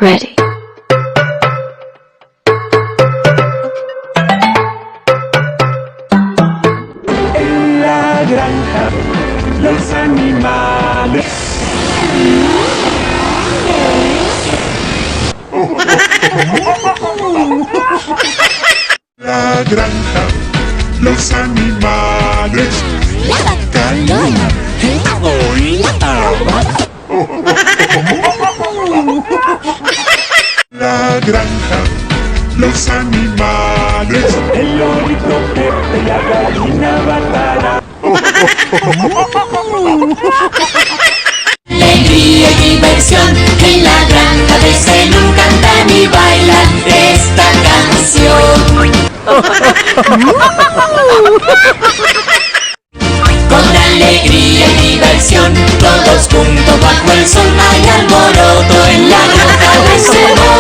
Ready. En la granja, los animales. La granja, los animales. La vaca lola, el pavo y la paloma. La granja, los animales. El lorito Pepe, la gallina Bárbara. Alegría y diversión en la granja de Zenon cantan y bailan esta canción. Con alegría y diversión, todos juntos bajo el sol hay alboroto en la granja de Zenon.